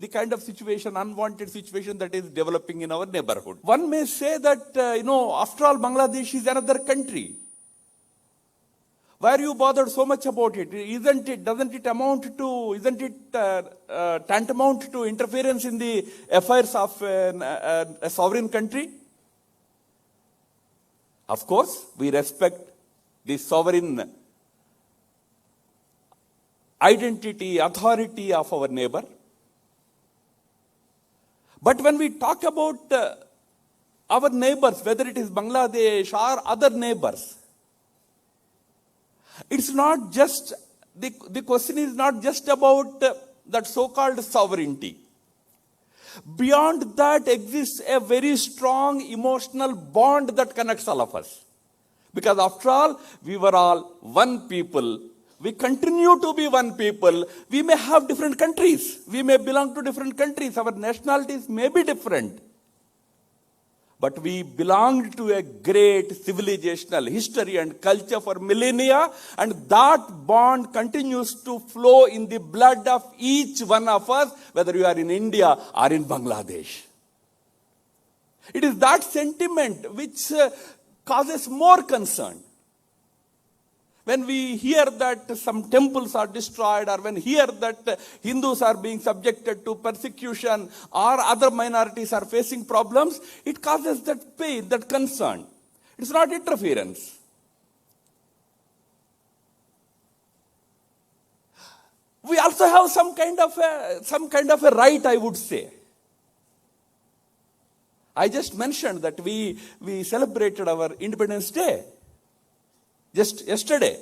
the kind of situation, unwanted situation that is developing in our neighborhood. One may say that, after all, Bangladesh is another country. Why are you bothered so much about it? Isn't it tantamount to interference in the affairs of a sovereign country? Of course, we respect the sovereign identity, authority of our neighbor. But when we talk about our neighbors, whether it is Bangladesh or other neighbors, it's not just, the question is not just about that so-called sovereignty. Beyond that exists a very strong emotional bond that connects all of us. Because after all, we were all one people. We continue to be one people. We may have different countries. We may belong to different countries. Our nationalities may be different. But we belonged to a great civilizational history and culture for millennia, and that bond continues to flow in the blood of each one of us, whether you are in India or in Bangladesh. It is that sentiment which causes more concern. When we hear that some temples are destroyed, or when we hear that Hindus are being subjected to persecution, or other minorities are facing problems, it causes that pain, that concern. It's not interference. We also have some kind of a right, I would say. I just mentioned that we celebrated our Independence Day just yesterday.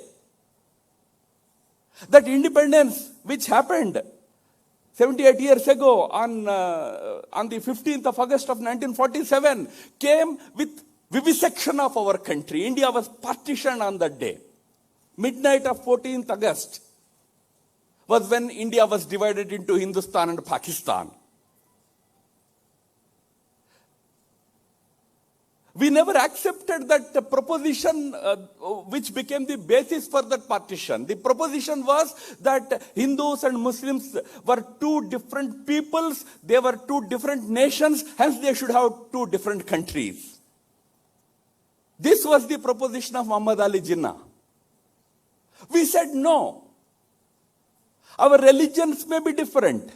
That independence which happened 78 years ago on the 15th of August of 1947 came with vivisection of our country. India was partitioned on that day. Midnight of 14th August was when India was divided into Hindustan and Pakistan. We never accepted that proposition which became the basis for that partition. The proposition was that Hindus and Muslims were two different peoples, they were two different nations, hence they should have two different countries. This was the proposition of Muhammad Ali Jinnah. We said no. Our religions may be different.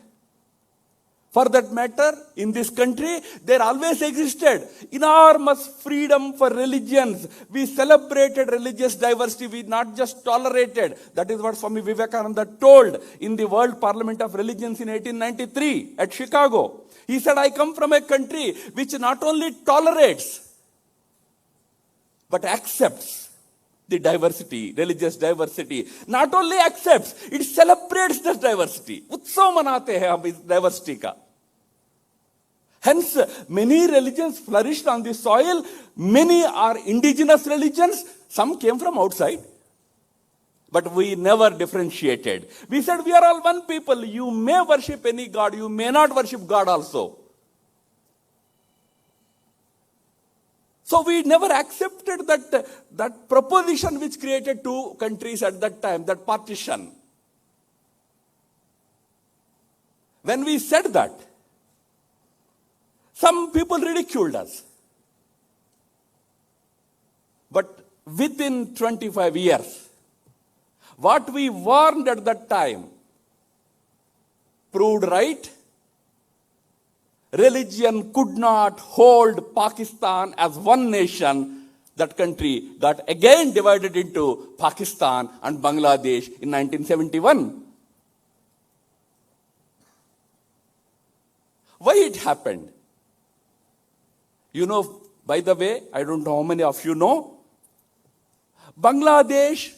For that matter, in this country, there always existed enormous freedom for religions. We celebrated religious diversity. We not just tolerated. That is what Swami Vivekananda told in the World Parliament of Religions in 1893 at Chicago. He said, I come from a country which not only tolerates, but accepts the diversity, religious diversity. Not only accepts, it celebrates this diversity. Utsav manate hai hum is diversity ka. Hence, many religions flourished on this soil. Many are indigenous religions. Some came from outside. But we never differentiated. We said we are all one people. You may worship any God. You may not worship God also. So we never accepted that proposition which created two countries at that time, that partition. When we said that, some people ridiculed us. But within 25 years, what we warned at that time proved right. Religion could not hold Pakistan as one nation. That country got again divided into Pakistan and Bangladesh in 1971. Why it happened? You know, by the way, I don't know how many of you know, Bangladesh,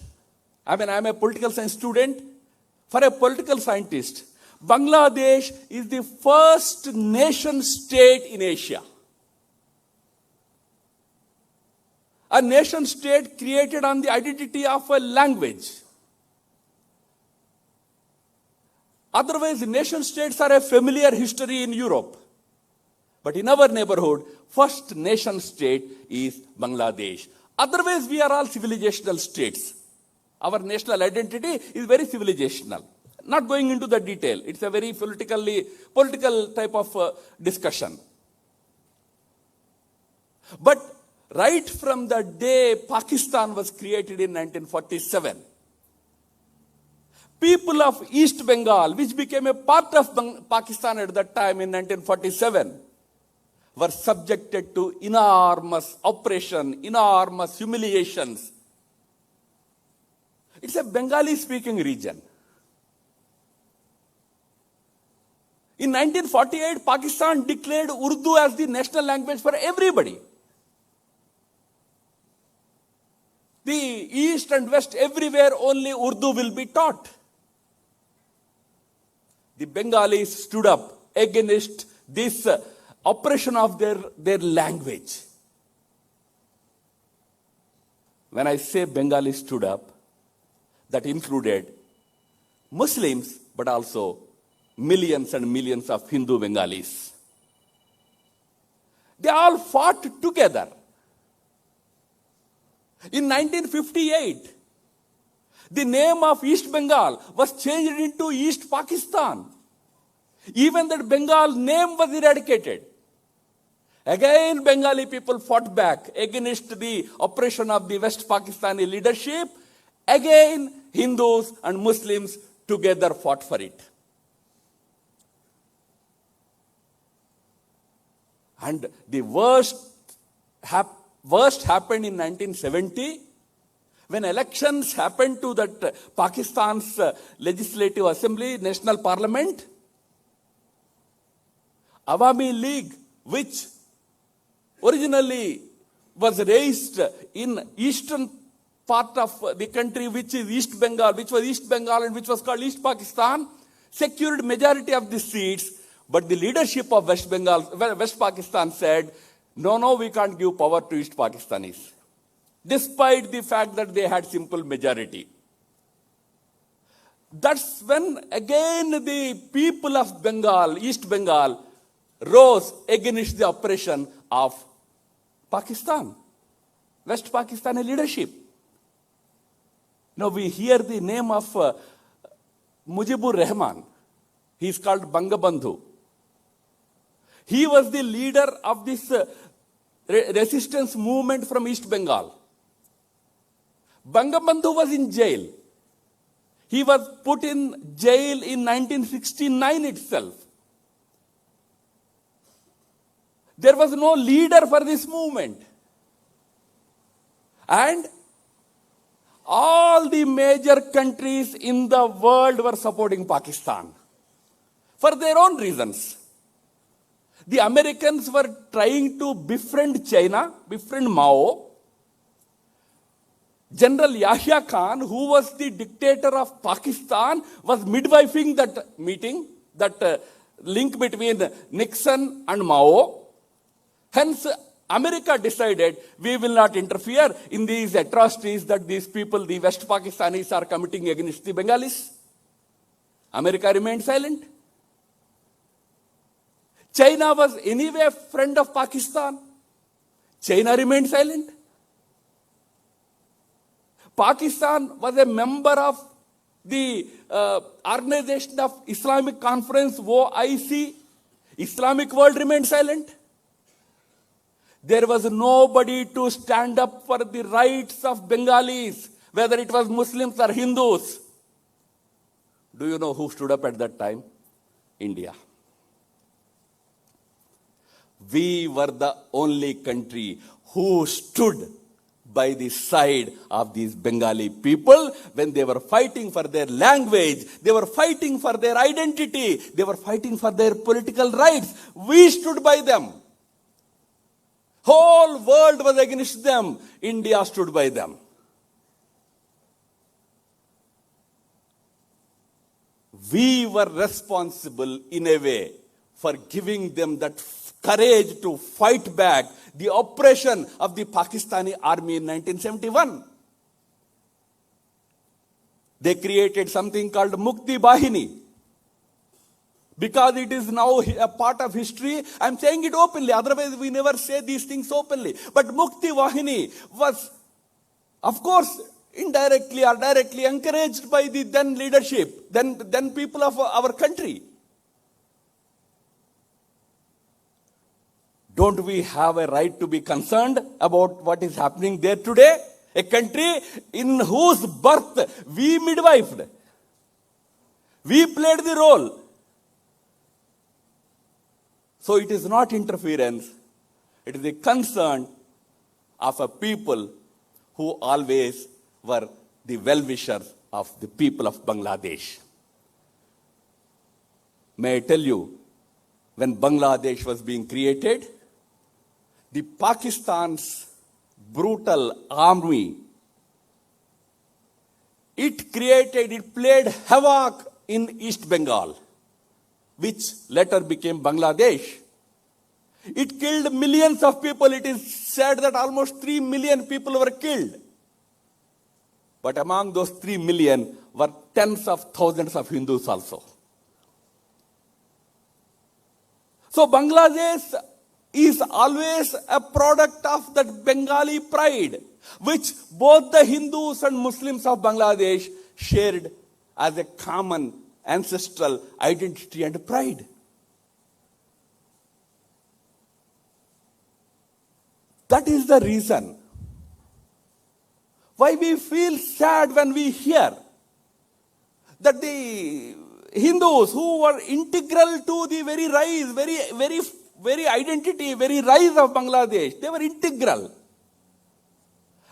I'm a political science student. For a political scientist, Bangladesh is the first nation state in Asia. A nation state created on the identity of a language. Otherwise, nation states are a familiar history in Europe. But in our neighborhood, first nation state is Bangladesh. Otherwise, we are all civilizational states. Our national identity is very civilizational. not going into the detail. It's a very political type of discussion. But right from the day Pakistan was created in 1947, people of East Bengal, which became a part of Pakistan at that time in 1947, were subjected to enormous oppression, enormous humiliations. It's a Bengali-speaking region. In 1948, Pakistan declared Urdu as the national language for everybody. The East and West, everywhere only Urdu will be taught. The Bengalis stood up against this oppression of their language. When I say Bengalis stood up, that included Muslims, but also millions and millions of Hindu Bengalis. They all fought together. In 1958, the name of East Bengal was changed into East Pakistan. Even that Bengal name was eradicated. Again, Bengali people fought back against the oppression of the West Pakistani leadership. Again, Hindus and Muslims together fought for it. And the worst happened in 1970, when elections happened to that Pakistan's Legislative Assembly, National Parliament. Awami League, which originally was raised in eastern part of the country, which is East Bengal, which was East Bengal and which was called East Pakistan, secured majority of the seats. But the leadership of West Pakistan said, no, we can't give power to East Pakistanis, despite the fact that they had simple majority. That's when again the people of Bengal, East Bengal, rose against the oppression of Pakistan, West Pakistani leadership. Now we hear the name of Mujibur Rahman. He is called Bangabandhu. He was the leader of this resistance movement from East Bengal. Bangabandhu was in jail. He was put in jail in 1969 itself. There was no leader for this movement. And all the major countries in the world were supporting Pakistan for their own reasons. The Americans were trying to befriend China, befriend Mao. General Yahya Khan, who was the dictator of Pakistan, was midwifing that meeting, that link between Nixon and Mao. Hence, America decided we will not interfere in these atrocities that these people, the West Pakistanis, are committing against the Bengalis. America remained silent. China was anyway a friend of Pakistan. China remained silent. Pakistan was a member of the Organization of Islamic Conference, OIC. Islamic world remained silent. There was nobody to stand up for the rights of Bengalis, whether it was Muslims or Hindus. Do you know who stood up at that time? India. We were the only country who stood by the side of these Bengali people when they were fighting for their language, they were fighting for their identity, they were fighting for their political rights. We stood by them. Whole world was against them. India stood by them. We were responsible in a way for giving them that courage to fight back the oppression of the Pakistani army in 1971. They created something called Mukti Bahini. Because it is now a part of history, I'm saying it openly. Otherwise, we never say these things openly. But Mukti Bahini was, of course, indirectly or directly encouraged by the then leadership, then people of our country. Don't we have a right to be concerned about what is happening there today? A country in whose birth we midwifed. We played the role. So it is not interference. It is a concern of a people who always were the well-wishers of the people of Bangladesh. May I tell you, when Bangladesh was being created, the Pakistan's brutal army, it played havoc in East Bengal, which later became Bangladesh. It killed millions of people. It is said that almost 3 million people were killed. But among those 3 million were tens of thousands of Hindus also. So Bangladesh is always a product of that Bengali pride, which both the Hindus and Muslims of Bangladesh shared as a common ancestral identity and pride. That is the reason why we feel sad when we hear that the Hindus who were integral to the very rise, very identity, very rise of Bangladesh, they were integral.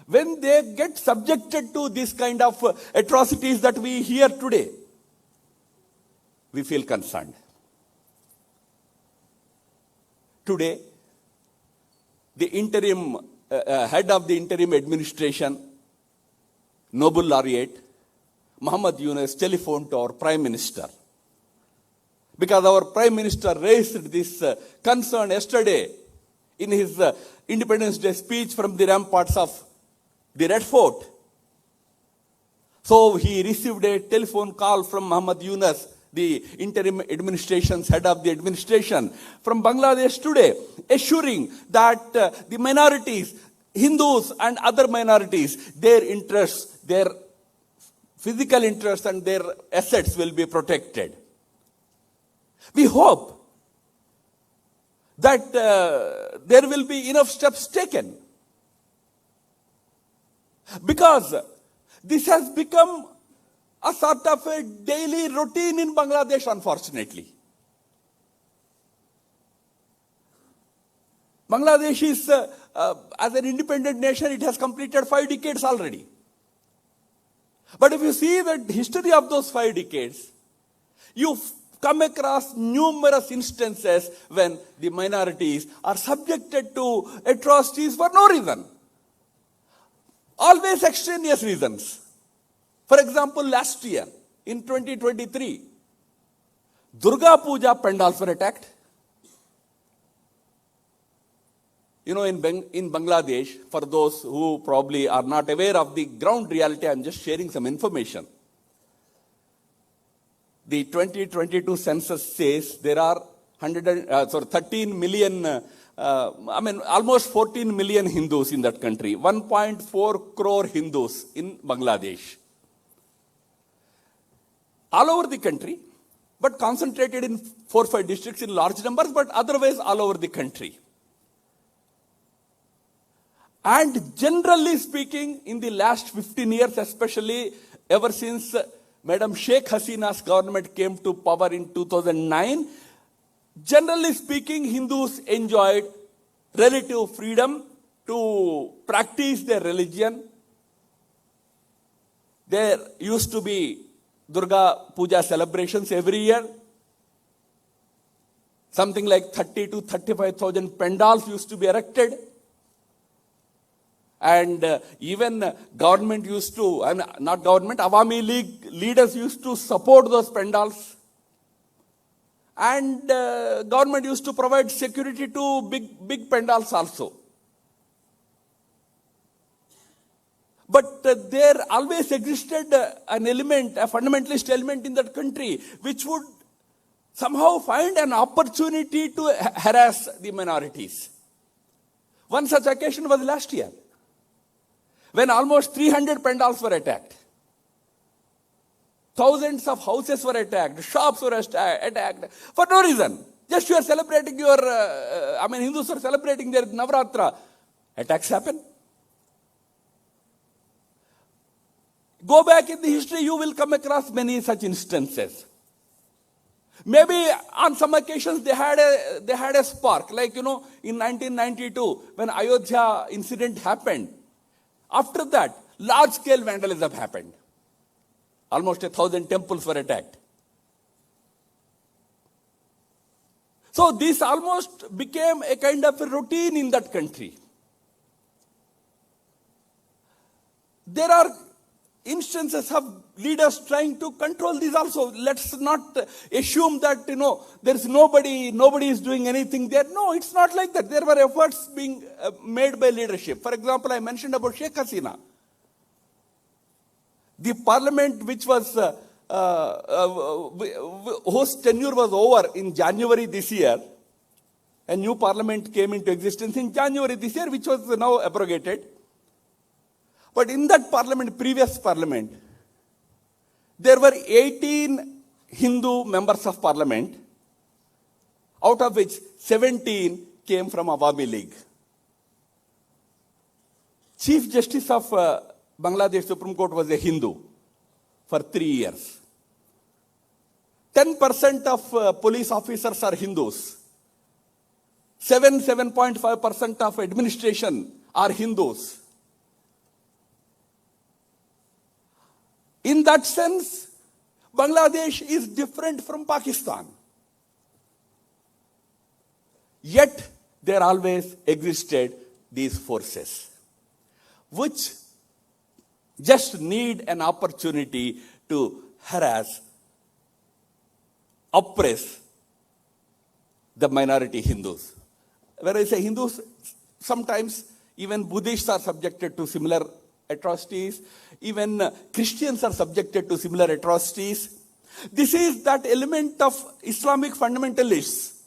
When they get subjected to this kind of atrocities that we hear today, we feel concerned. Today, the interim head of the interim administration, Nobel laureate, Muhammad Yunus, telephoned to our Prime Minister. Because our Prime Minister raised this concern yesterday in his Independence Day speech from the ramparts of the Red Fort. So he received a telephone call from Muhammad Yunus, the interim administration's head of the administration, from Bangladesh today, assuring that the minorities, Hindus and other minorities, their interests, their physical interests and their assets will be protected. We hope that there will be enough steps taken, because this has become a sort of a daily routine in Bangladesh, unfortunately. Bangladesh is, as an independent nation, it has completed 5 decades already. But if you see the history of those 5 decades, you come across numerous instances when the minorities are subjected to atrocities for no reason. Always extraneous reasons. For example, last year, in 2023, Durga Puja pandals were attacked. You know, in Bangladesh, for those who probably are not aware of the ground reality, I'm just sharing some information. The 2022 census says there are 13 million, almost 14 million Hindus in that country, 1.4 crore Hindus in Bangladesh. All over the country, but concentrated in 4 or 5 districts in large numbers, but otherwise all over the country. And generally speaking, in the last 15 years, especially ever since Madam Sheikh Hasina's government came to power in 2009, generally speaking, Hindus enjoyed relative freedom to practice their religion. There used to be Durga Puja celebrations every year. Something like 30 to 35,000 pandals used to be erected. And even government used to, not government, Awami League leaders used to support those pandals. And government used to provide security to big pandals also. But there always existed an element, a fundamentalist element in that country, which would somehow find an opportunity to harass the minorities. One such occasion was last year, when almost 300 pandals were attacked. Thousands of houses were attacked, shops were attacked for no reason. Just you are celebrating your, Hindus are celebrating their Navratra. Attacks happen. Go back in the history, you will come across many such instances. Maybe on some occasions they had a spark, like, in 1992 when Ayodhya incident happened. After that, large-scale vandalism happened. Almost 1,000 temples were attacked. So this almost became a kind of a routine in that country. There are instances of leaders trying to control this also. Let's not assume that, there is nobody is doing anything there. No, it's not like that. There were efforts being made by leadership. For example, I mentioned about Sheikh Hasina. The parliament which was, whose tenure was over in January this year, a new parliament came into existence in January this year, which was now abrogated. But in that parliament, previous parliament, there were 18 Hindu members of parliament, out of which 17 came from Awami League. Chief Justice of Bangladesh Supreme Court was a Hindu for 3 years. 10% of police officers are Hindus. 7.5% of administration are Hindus. In that sense, Bangladesh is different from Pakistan. Yet, there always existed these forces, which just need an opportunity to harass, oppress the minority Hindus. When I say Hindus, sometimes even Buddhists are subjected to similar atrocities. Even Christians are subjected to similar atrocities. This is that element of Islamic fundamentalists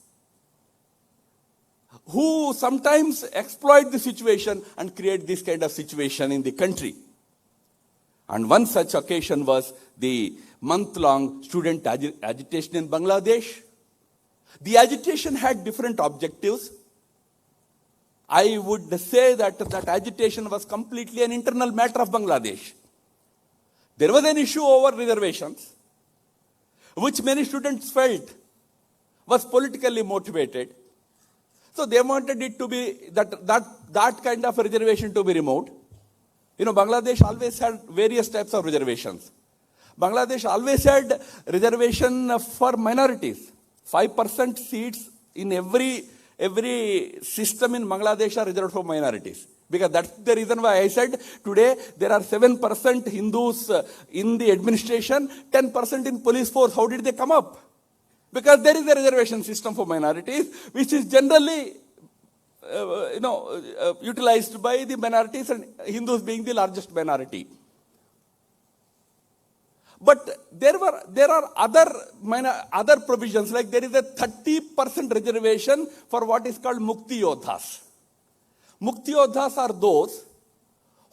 who sometimes exploit the situation and create this kind of situation in the country. And one such occasion was the month-long student agitation in Bangladesh. The agitation had different objectives. I would say that agitation was completely an internal matter of Bangladesh. There was an issue over reservations, which many students felt was politically motivated. So they wanted it to be, that kind of a reservation to be removed. Bangladesh always had various types of reservations. Bangladesh always had reservation for minorities. 5% seats in every system in Bangladesh are reserved for minorities. Because that's the reason why I said today there are 7% Hindus in the administration, 10% in police force. How did they come up? Because there is a reservation system for minorities, which is generally utilized by the minorities, and Hindus being the largest minority. But there are other provisions, like there is a 30% reservation for what is called Mukti Yodhas. Mukti Yodhas are those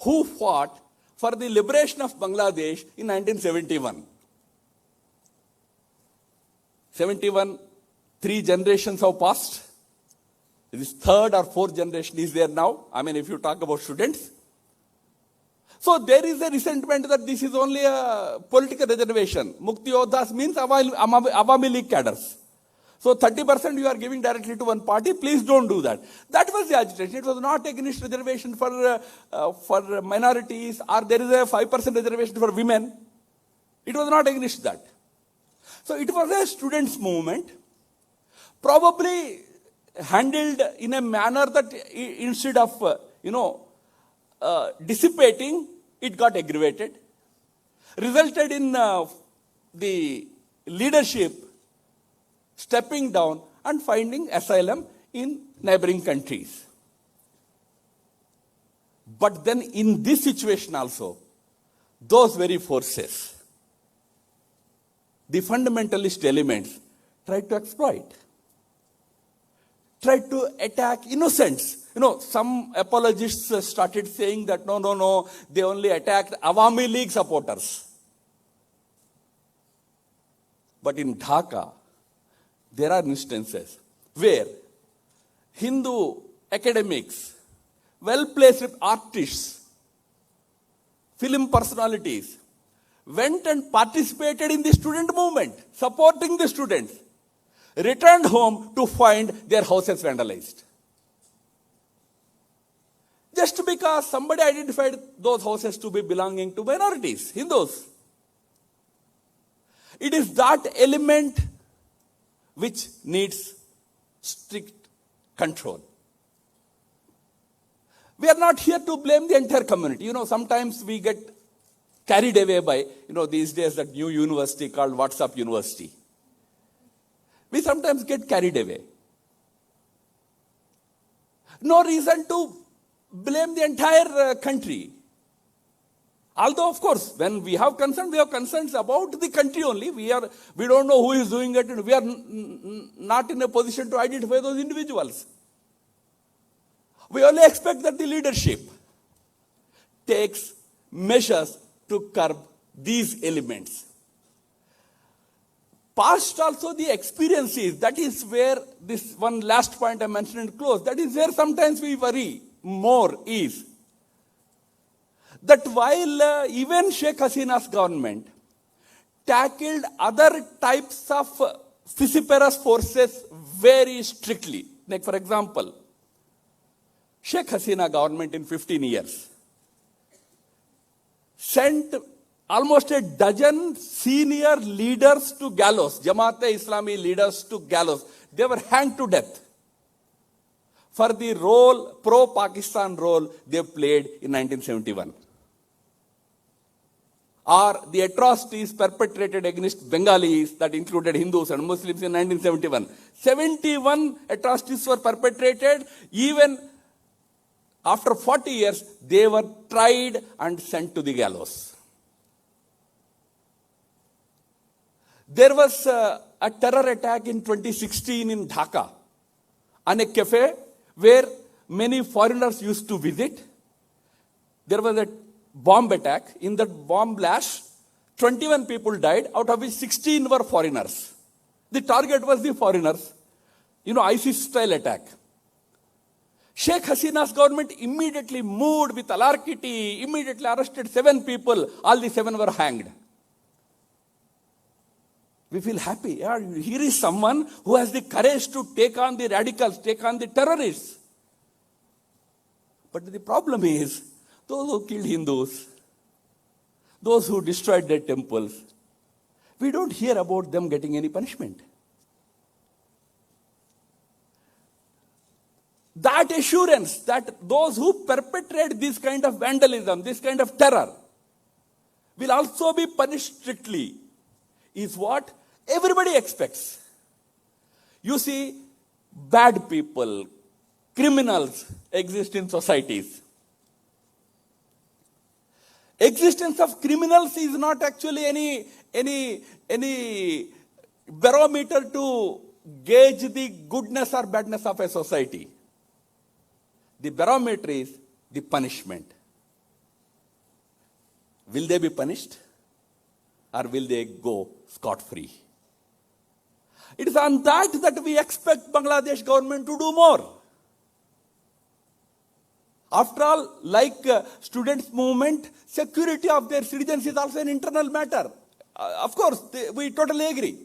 who fought for the liberation of Bangladesh in 1971. 71, 3 generations have passed. This third or fourth generation is there now. If you talk about students. So there is a resentment that this is only a political reservation. Mukti Yodhas means Awami League cadres. So 30% you are giving directly to one party, please don't do that. That was the agitation. It was not against reservation for minorities, or there is a 5% reservation for women. It was not against that. So it was a students' movement, probably handled in a manner that instead of, dissipating, it got aggravated, resulted in the leadership stepping down and finding asylum in neighboring countries. But then in this situation also, those very forces, the fundamentalist elements, tried to exploit, tried to attack innocents. Some apologists started saying that no, they only attacked Awami League supporters. But in Dhaka, there are instances where Hindu academics, well-placed artists, film personalities went and participated in the student movement, supporting the students, returned home to find their houses vandalized. Just because somebody identified those houses to be belonging to minorities, Hindus. It is that element which needs strict control. We are not here to blame the entire community. Sometimes we get carried away by, these days that new university called WhatsApp University. We sometimes get carried away. No reason to blame the entire country. Although, of course, when we have concerns about the country only. We don't know who is doing it, and we are not in a position to identify those individuals. We only expect that the leadership takes measures to curb these elements. Past also the experiences, that is where this one last point I mentioned in close, that is where sometimes we worry more is that while even Sheikh Hasina's government tackled other types of vociferous forces very strictly, like for example, Sheikh Hasina government in 15 years sent almost a dozen senior leaders to gallows, Jamaat-e-Islami leaders to gallows. They were hanged to death for the role, pro-Pakistan role they played in 1971. Or the atrocities perpetrated against Bengalis that included Hindus and Muslims in 1971. 71 atrocities were perpetrated. Even after 40 years, they were tried and sent to the gallows. There was a terror attack in 2016 in Dhaka on a cafe where many foreigners used to visit. There was a bomb attack. In that bomb blast, 21 people died, out of which 16 were foreigners. The target was the foreigners. ISIS-style attack. Sheikh Hasina's government immediately moved with alacrity, immediately arrested 7 people. All the 7 were hanged. We feel happy. Yeah, here is someone who has the courage to take on the radicals, take on the terrorists. But the problem is, those who killed Hindus, those who destroyed their temples, we don't hear about them getting any punishment. That assurance that those who perpetrate this kind of vandalism, this kind of terror, will also be punished strictly is what everybody expects. You see, bad people, criminals exist in societies. Existence of criminals is not actually any barometer to gauge the goodness or badness of a society. The barometer is the punishment. Will they be punished or will they go scot-free? It is on that we expect Bangladesh government to do more. After all, like students' movement, security of their citizens is also an internal matter. Of course, we totally agree.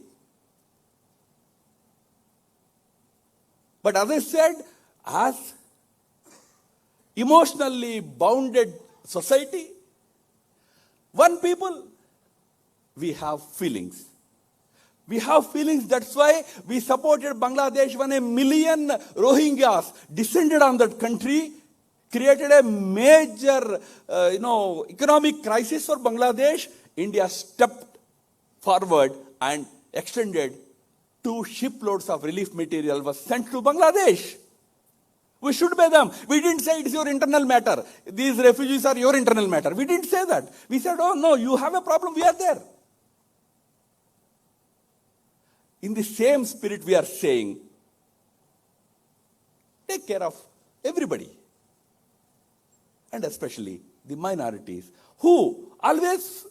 But as I said, as emotionally bounded society, one people, we have feelings. We have feelings, that's why we supported Bangladesh when 1 million Rohingyas descended on that country, created a major, economic crisis for Bangladesh. India stepped forward and extended 2 shiploads of relief material was sent to Bangladesh. We should pay them. We didn't say it's your internal matter. These refugees are your internal matter. We didn't say that. We said, oh no, you have a problem, we are there. In the same spirit we are saying, take care of Everybody. And especially the minorities, who always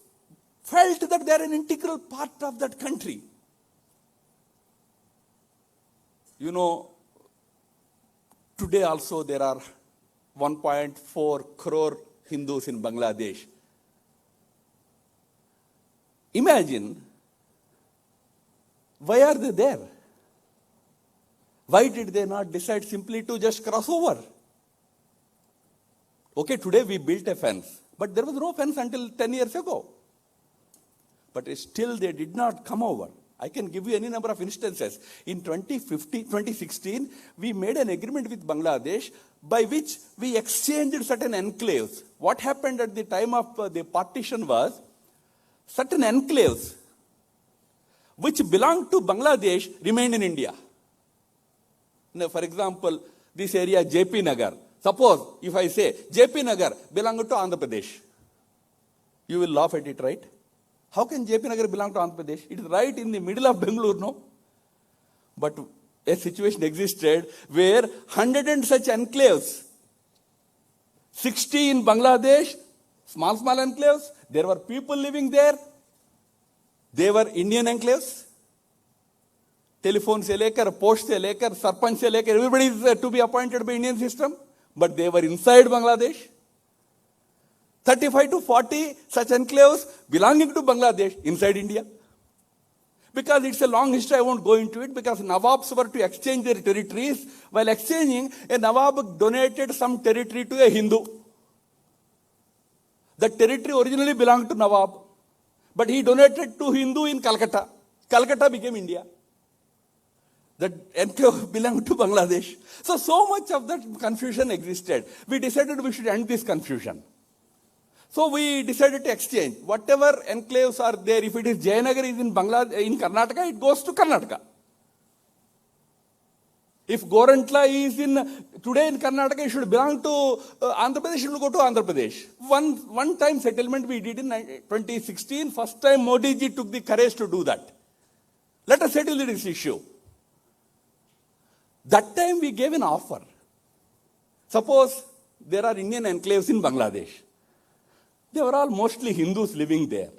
felt that they are an integral part of that country. You know, today also there are 1.4 crore Hindus in Bangladesh. Imagine, why are they there? Why did they not decide simply to just cross over? Okay, today we built a fence, but there was no fence until 10 years ago. But still they did not come over. I can give you any number of instances. In 2016, we made an agreement with Bangladesh by which we exchanged certain enclaves. What happened at the time of the partition was, certain enclaves which belonged to Bangladesh remained in India. Now, for example, this area JP Nagar. Suppose if I say JP Nagar belonged to Andhra Pradesh, you will laugh at it, right? How can JP Nagar belong to Andhra Pradesh? It is right in the middle of Bengaluru, no? But a situation existed where 100 and such enclaves, 60 in Bangladesh, small enclaves, there were people living there. They were Indian enclaves. Telephone se lekar, post se lekar, sarpanch se lekar, everybody is to be appointed by Indian system. But they were inside Bangladesh. 35 to 40 such enclaves belonging to Bangladesh inside India. Because it's a long history, I won't go into it, because Nawabs were to exchange their territories. While exchanging, a Nawab donated some territory to a Hindu. The territory originally belonged to Nawab, but he donated to Hindu in Calcutta. Calcutta became India. The enclave belonged to Bangladesh. So much of that confusion existed. We decided we should end this confusion. So we decided to exchange. Whatever enclaves are there, if it is Jayanagar is in in Karnataka, it goes to Karnataka. If Gorantla is today in Karnataka, it should belong to Andhra Pradesh, it will go to Andhra Pradesh. One time settlement we did in 2016. First time Modi ji took the courage to do that. Let us settle this issue. That time we gave an offer. Suppose there are Indian enclaves in Bangladesh. They were all mostly Hindus living there.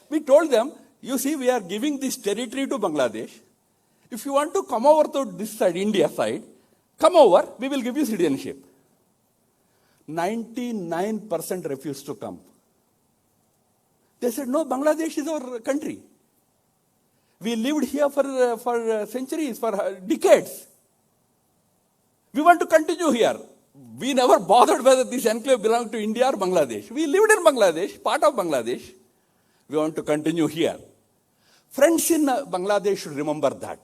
We told them, you see, we are giving this territory to Bangladesh. If you want to come over to this side, India side, come over, we will give you citizenship. 99% refused to come. They said, no, Bangladesh is our country. We lived here for centuries, for decades. We want to continue here. We never bothered whether this enclave belonged to India or Bangladesh. We lived in Bangladesh, part of Bangladesh. We want to continue here. Friends in Bangladesh should remember that.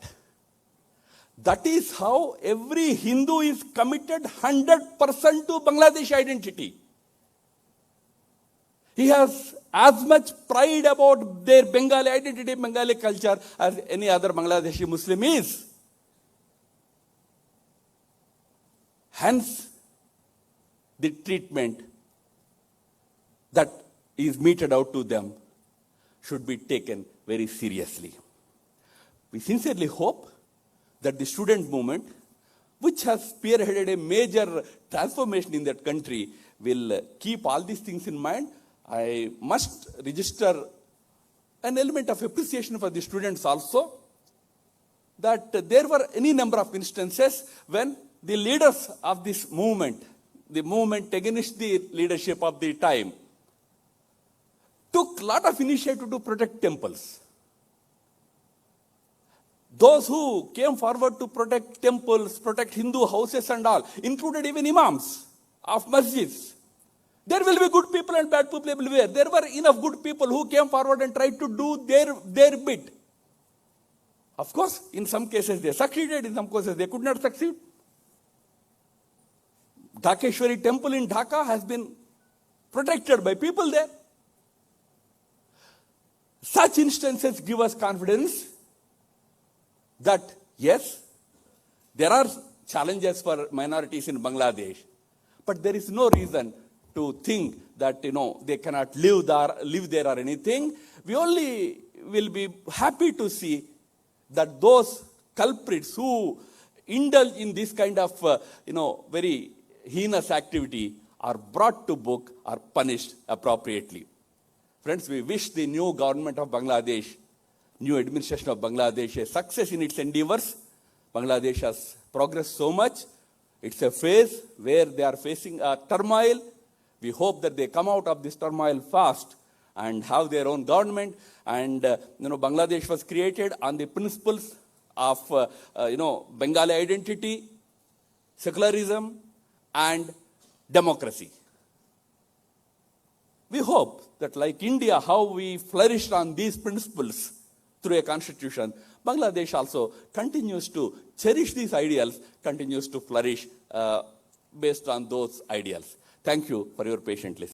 That is how every Hindu is committed 100% to Bangladeshi identity. He has as much pride about their Bengali identity, Bengali culture, as any other Bangladeshi Muslim is. Hence, the treatment that is meted out to them should be taken very seriously. We sincerely hope that the student movement, which has spearheaded a major transformation in that country, will keep all these things in mind. I must register an element of appreciation for the students also, that there were any number of instances when the leaders of this movement, the movement against the leadership of the time, took a lot of initiative to protect temples. Those who came forward to protect temples, protect Hindu houses and all, included even imams of masjids. There will be good people and bad people everywhere. There were enough good people who came forward and tried to do their bit. Of course, in some cases they succeeded, in some cases they could not succeed. Dhakeshwari temple in Dhaka has been protected by people there. Such instances give us confidence that yes, there are challenges for minorities in Bangladesh, but there is no reason to think that they cannot live there or anything. We only will be happy to see that those culprits who indulge in this kind of, very heinous activity are brought to book, are punished appropriately. Friends, we wish the new government of Bangladesh, new administration of Bangladesh, a success in its endeavors. Bangladesh has progressed so much. It's a phase where they are facing a turmoil. We hope that they come out of this turmoil fast and have their own government. And, Bangladesh was created on the principles of, Bengali identity, secularism, and democracy. We hope that like India, how we flourished on these principles through a constitution, Bangladesh also continues to cherish these ideals, continues to flourish based on those ideals. Thank you for your patient listening.